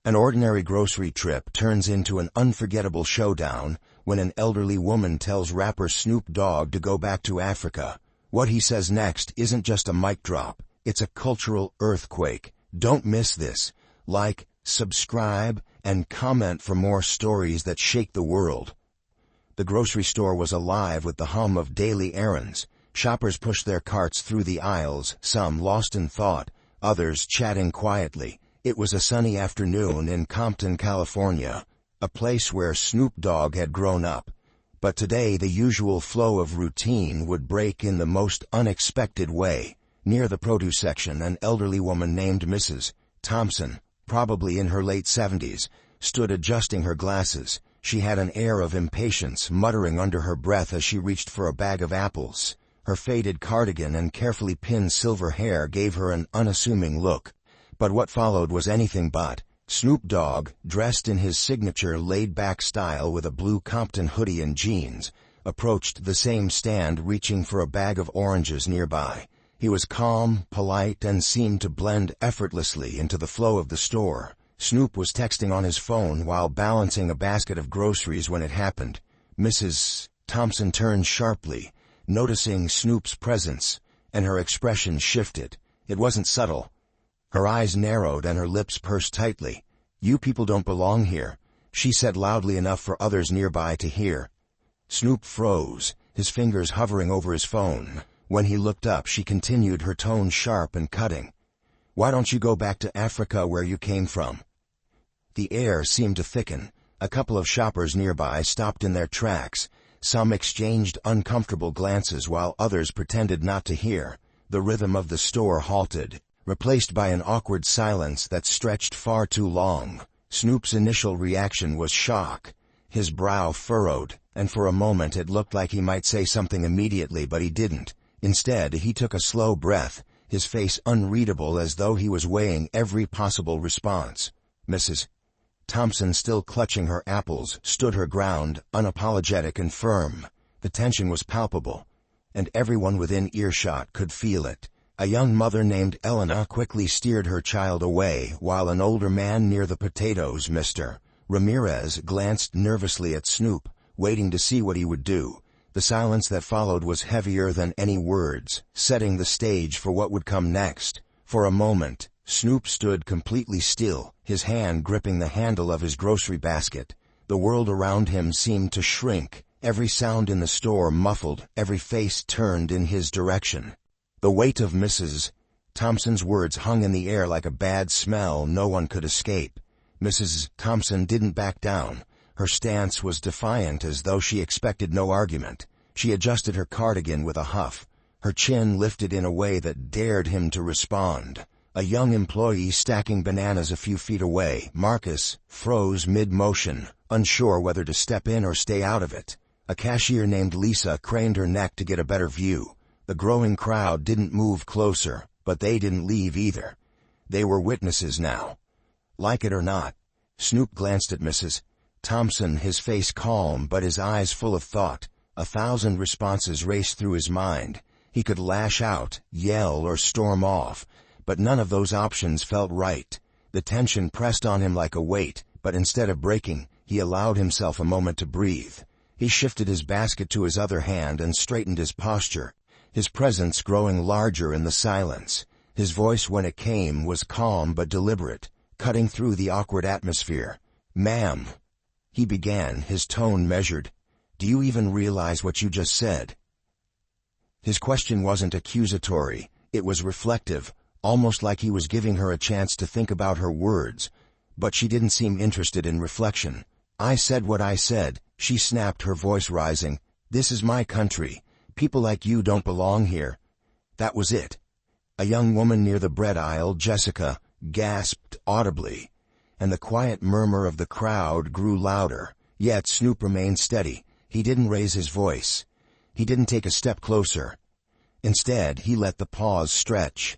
An ordinary grocery trip turns into an unforgettable showdown when an elderly woman tells rapper Snoop Dogg to go back to Africa. What he says next isn't just a mic drop, it's a cultural earthquake. Don't miss this. Like, subscribe, and comment for more stories that shake the world. The grocery store was alive with the hum of daily errands. Shoppers pushed their carts through the aisles, some lost in thought, others chatting quietly. It was a sunny afternoon in Compton, California, a place where Snoop Dogg had grown up. But today the usual flow of routine would break in the most unexpected way. Near the produce section, an elderly woman named Mrs. Thompson, probably in her late 70s, stood adjusting her glasses. She had an air of impatience, muttering under her breath as she reached for a bag of apples. Her faded cardigan and carefully pinned silver hair gave her an unassuming look. But what followed was anything but. Snoop Dogg, dressed in his signature laid-back style with a blue Compton hoodie and jeans, approached the same stand reaching for a bag of oranges nearby. He was calm, polite, and seemed to blend effortlessly into the flow of the store. Snoop was texting on his phone while balancing a basket of groceries when it happened. Mrs. Thompson turned sharply, noticing Snoop's presence, and her expression shifted. It wasn't subtle. Her eyes narrowed and her lips pursed tightly. "You people don't belong here," she said loudly enough for others nearby to hear. Snoop froze, his fingers hovering over his phone. When he looked up, she continued, her tone sharp and cutting. "Why don't you go back to Africa where you came from?" The air seemed to thicken. A couple of shoppers nearby stopped in their tracks. Some exchanged uncomfortable glances while others pretended not to hear. The rhythm of the store halted, replaced by an awkward silence that stretched far too long. Snoop's initial reaction was shock. His brow furrowed, and for a moment it looked like he might say something immediately, but he didn't. Instead, he took a slow breath, his face unreadable as though he was weighing every possible response. Mrs. Thompson, still clutching her apples, stood her ground, unapologetic and firm. The tension was palpable, and everyone within earshot could feel it. A young mother named Elena quickly steered her child away, while an older man near the potatoes, Mr. Ramirez, glanced nervously at Snoop, waiting to see what he would do. The silence that followed was heavier than any words, setting the stage for what would come next. For a moment, Snoop stood completely still, his hand gripping the handle of his grocery basket. The world around him seemed to shrink, every sound in the store muffled, every face turned in his direction. The weight of Mrs. Thompson's words hung in the air like a bad smell no one could escape. Mrs. Thompson didn't back down. Her stance was defiant, as though she expected no argument. She adjusted her cardigan with a huff, her chin lifted in a way that dared him to respond. A young employee stacking bananas a few feet away, Marcus, froze mid-motion, unsure whether to step in or stay out of it. A cashier named Lisa craned her neck to get a better view. The growing crowd didn't move closer, but they didn't leave either. They were witnesses now. Like it or not, Snoop glanced at Mrs. Thompson, his face calm but his eyes full of thought. 1,000 responses raced through his mind. He could lash out, yell, or storm off, but none of those options felt right. The tension pressed on him like a weight, but instead of breaking, he allowed himself a moment to breathe. He shifted his basket to his other hand and straightened his posture, his presence growing larger in the silence. His voice, when it came, was calm but deliberate, cutting through the awkward atmosphere. "Ma'am," he began, his tone measured, "do you even realize what you just said?" His question wasn't accusatory, it was reflective, almost like he was giving her a chance to think about her words, but she didn't seem interested in reflection. "I said what I said," she snapped, her voice rising. "This is my country. People like you don't belong here." That was it. A young woman near the bread aisle, Jessica, gasped audibly, and the quiet murmur of the crowd grew louder. Yet Snoop remained steady. He didn't raise his voice. He didn't take a step closer. Instead, he let the pause stretch,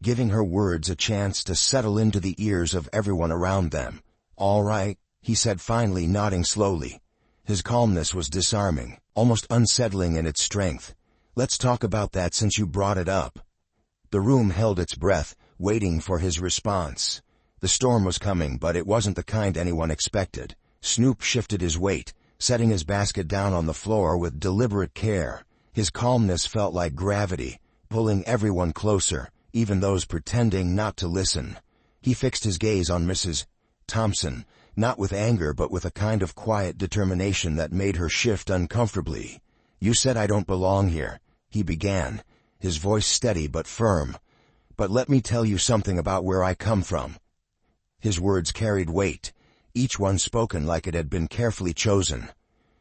giving her words a chance to settle into the ears of everyone around them. "All right," he said finally, nodding slowly. His calmness was disarming, almost unsettling in its strength. "Let's talk about that since you brought it up." The room held its breath, waiting for his response. The storm was coming, but it wasn't the kind anyone expected. Snoop shifted his weight, setting his basket down on the floor with deliberate care. His calmness felt like gravity, pulling everyone closer, even those pretending not to listen. He fixed his gaze on Mrs. Thompson, not with anger but with a kind of quiet determination that made her shift uncomfortably. "You said I don't belong here," he began, his voice steady but firm. "But let me tell you something about where I come from." His words carried weight, each one spoken like it had been carefully chosen.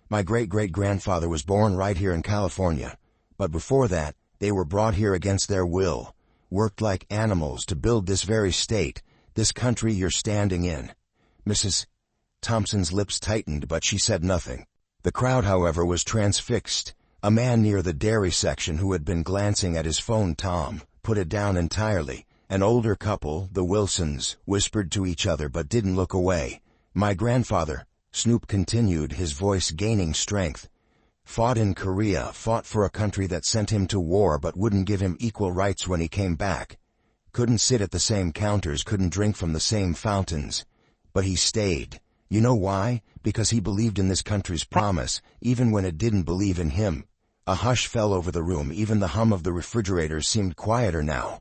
"My great-great-grandfather was born right here in California, but before that, they were brought here against their will, worked like animals to build this very state, this country you're standing in." Mrs. Thompson's lips tightened, but she said nothing. The crowd, however, was transfixed. A man near the dairy section who had been glancing at his phone, Tom, put it down entirely. An older couple, the Wilsons, whispered to each other but didn't look away. "My grandfather," Snoop continued, his voice gaining strength, "fought in Korea, fought for a country that sent him to war but wouldn't give him equal rights when he came back. Couldn't sit at the same counters, couldn't drink from the same fountains. But he stayed. You know why? Because he believed in this country's promise, even when it didn't believe in him." A hush fell over the room. Even the hum of the refrigerators seemed quieter now.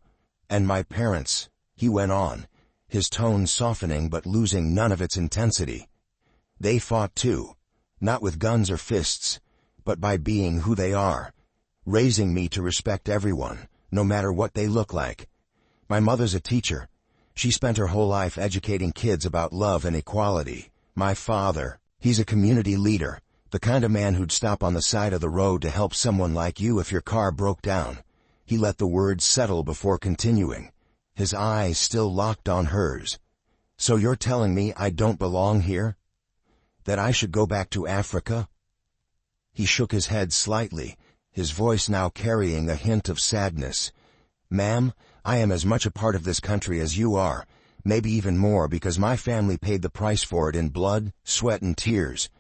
"And my parents," he went on, his tone softening but losing none of its intensity. "They fought too, not with guns or fists, but by being who they are, raising me to respect everyone, no matter what they look like. My mother's a teacher. She spent her whole life educating kids about love and equality. My father, he's a community leader, the kind of man who'd stop on the side of the road to help someone like you if your car broke down." He let the words settle before continuing, his eyes still locked on hers. "So you're telling me I don't belong here? That I should go back to Africa?" He shook his head slightly, his voice now carrying a hint of sadness. "Ma'am, I am as much a part of this country as you are, maybe even more, because my family paid the price for it in blood, sweat, and tears."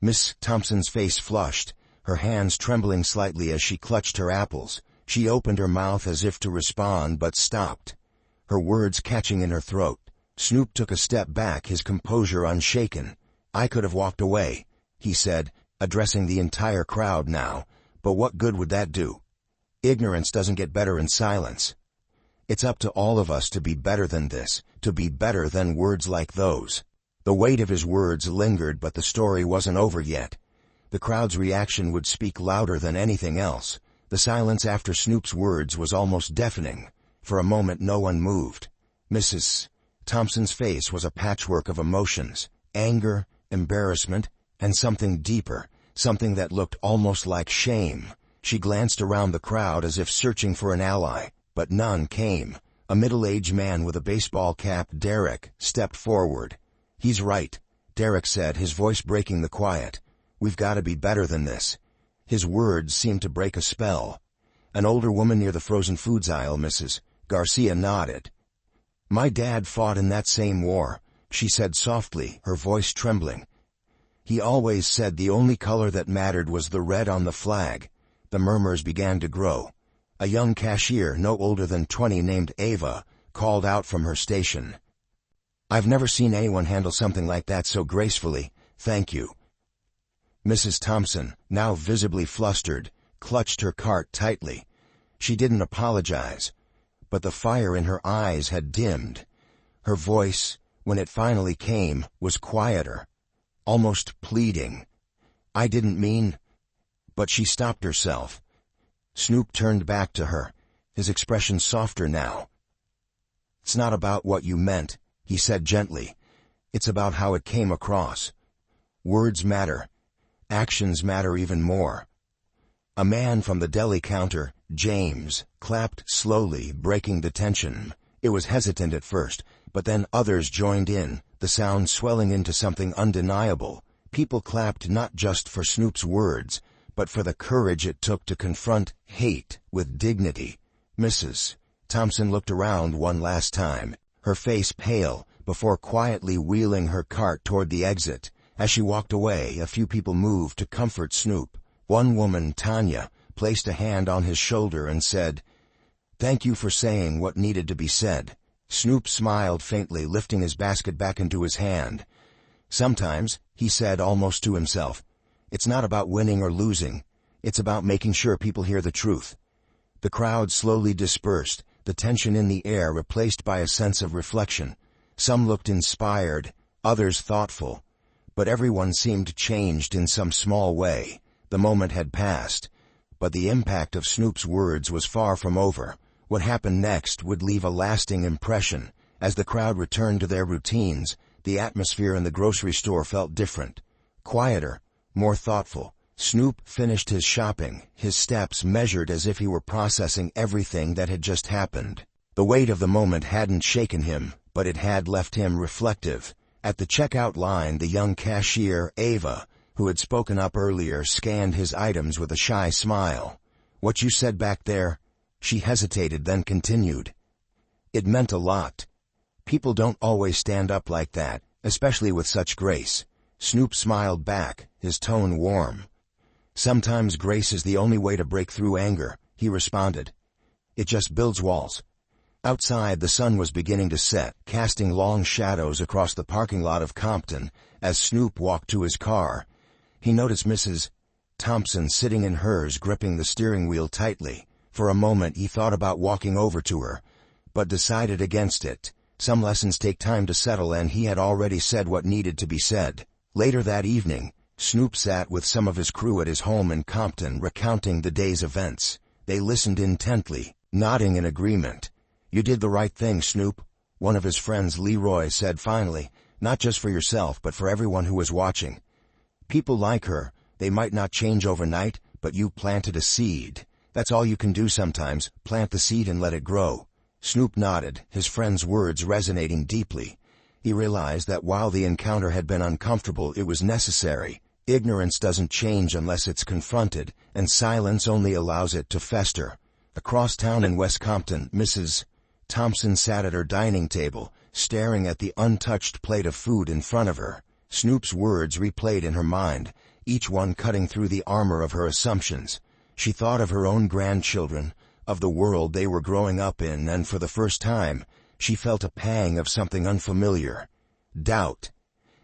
Miss Thompson's face flushed, her hands trembling slightly as she clutched her apples. She opened her mouth as if to respond, but stopped, her words catching in her throat. Snoop took a step back, his composure unshaken. "I could have walked away," he said, addressing the entire crowd now, "but what good would that do? Ignorance doesn't get better in silence. It's up to all of us to be better than this, to be better than words like those." The weight of his words lingered, but the story wasn't over yet. The crowd's reaction would speak louder than anything else. The silence after Snoop's words was almost deafening. For a moment no one moved. Mrs. Thompson's face was a patchwork of emotions, anger, embarrassment, and something deeper, something that looked almost like shame. She glanced around the crowd as if searching for an ally, but none came. A middle-aged man with a baseball cap, Derek, stepped forward. "He's right," Derek said, his voice breaking the quiet. "We've got to be better than this." His words seemed to break a spell. An older woman near the frozen foods aisle, Mrs. Garcia, nodded. "My dad fought in that same war," she said softly, her voice trembling. "He always said the only color that mattered was the red on the flag." The murmurs began to grow. A young cashier, no older than 20, named Ava, called out from her station. "I've never seen anyone handle something like that so gracefully. Thank you." Mrs. Thompson, now visibly flustered, clutched her cart tightly. She didn't apologize, but the fire in her eyes had dimmed. Her voice, when it finally came, was quieter, almost pleading. "I didn't mean—" But she stopped herself. Snoop turned back to her, his expression softer now. "It's not about what you meant," he said gently. "It's about how it came across. Words matter. Actions matter even more." A man from the deli counter, James, clapped slowly, breaking the tension. It was hesitant at first, but then others joined in, the sound swelling into something undeniable. People clapped not just for Snoop's words, but for the courage it took to confront hate with dignity. Mrs. Thompson looked around one last time, her face pale, before quietly wheeling her cart toward the exit. As she walked away, a few people moved to comfort Snoop. One woman, Tanya, placed a hand on his shoulder and said, "Thank you for saying what needed to be said." Snoop smiled faintly, lifting his basket back into his hand. "Sometimes," he said almost to himself, "it's not about winning or losing. It's about making sure people hear the truth." The crowd slowly dispersed, the tension in the air replaced by a sense of reflection. Some looked inspired, others thoughtful. But everyone seemed changed in some small way. The moment had passed. But the impact of Snoop's words was far from over. What happened next would leave a lasting impression. As the crowd returned to their routines, the atmosphere in the grocery store felt different. Quieter, more thoughtful. Snoop finished his shopping, his steps measured as if he were processing everything that had just happened. The weight of the moment hadn't shaken him, but it had left him reflective. At the checkout line, the young cashier, Ava, who had spoken up earlier, scanned his items with a shy smile. "What you said back there?" She hesitated, then continued. "It meant a lot. People don't always stand up like that, especially with such grace." Snoop smiled back, his tone warm. "Sometimes grace is the only way to break through anger," he responded. "It just builds walls." Outside, the sun was beginning to set, casting long shadows across the parking lot of Compton. As Snoop walked to his car, he noticed Mrs. Thompson sitting in hers, gripping the steering wheel tightly. For a moment he thought about walking over to her, but decided against it. Some lessons take time to settle, and he had already said what needed to be said. Later that evening, Snoop sat with some of his crew at his home in Compton, recounting the day's events. They listened intently, nodding in agreement. "You did the right thing, Snoop," one of his friends, Leroy, said finally, "not just for yourself but for everyone who was watching. People like her, they might not change overnight, but you planted a seed. That's all you can do sometimes, plant the seed and let it grow." Snoop nodded, his friend's words resonating deeply. He realized that while the encounter had been uncomfortable, it was necessary. Ignorance doesn't change unless it's confronted, and silence only allows it to fester. Across town in West Compton, Mrs. Thompson sat at her dining table, staring at the untouched plate of food in front of her. Snoop's words replayed in her mind, each one cutting through the armor of her assumptions. She thought of her own grandchildren, of the world they were growing up in, and for the first time, she felt a pang of something unfamiliar. Doubt.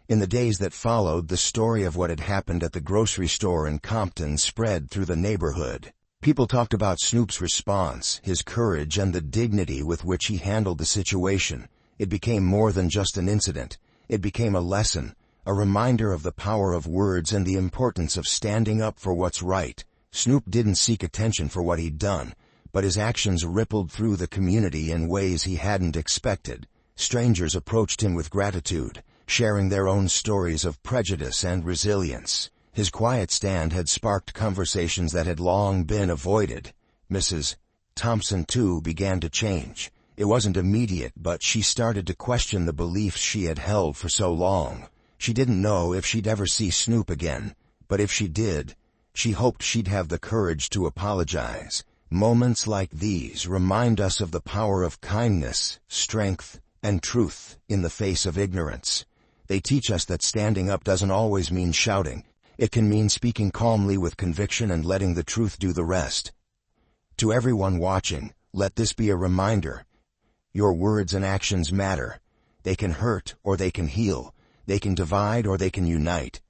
In the days that followed, the story of what had happened at the grocery store in Compton spread through the neighborhood. People talked about Snoop's response, his courage, and the dignity with which he handled the situation. It became more than just an incident. It became a lesson, a reminder of the power of words and the importance of standing up for what's right. Snoop didn't seek attention for what he'd done, but his actions rippled through the community in ways he hadn't expected. Strangers approached him with gratitude, sharing their own stories of prejudice and resilience. His quiet stand had sparked conversations that had long been avoided. Mrs. Thompson, too, began to change. It wasn't immediate, but she started to question the beliefs she had held for so long. She didn't know if she'd ever see Snoop again, but if she did, she hoped she'd have the courage to apologize. Moments like these remind us of the power of kindness, strength, and truth in the face of ignorance. They teach us that standing up doesn't always mean shouting. It can mean speaking calmly with conviction and letting the truth do the rest. To everyone watching, let this be a reminder. Your words and actions matter. They can hurt or they can heal. They can divide or they can unite.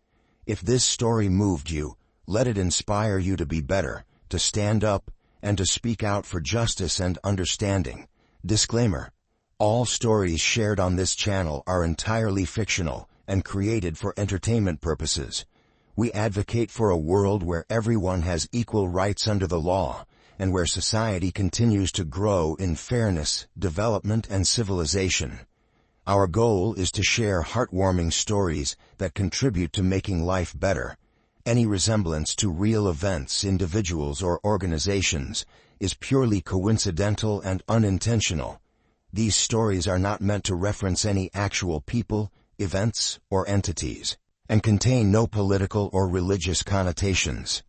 If this story moved you, let it inspire you to be better, to stand up, and to speak out for justice and understanding. Disclaimer: all stories shared on this channel are entirely fictional and created for entertainment purposes. We advocate for a world where everyone has equal rights under the law, and where society continues to grow in fairness, development, and civilization. Our goal is to share heartwarming stories that contribute to making life better. Any resemblance to real events, individuals, or organizations is purely coincidental and unintentional. These stories are not meant to reference any actual people, events, or entities, and contain no political or religious connotations.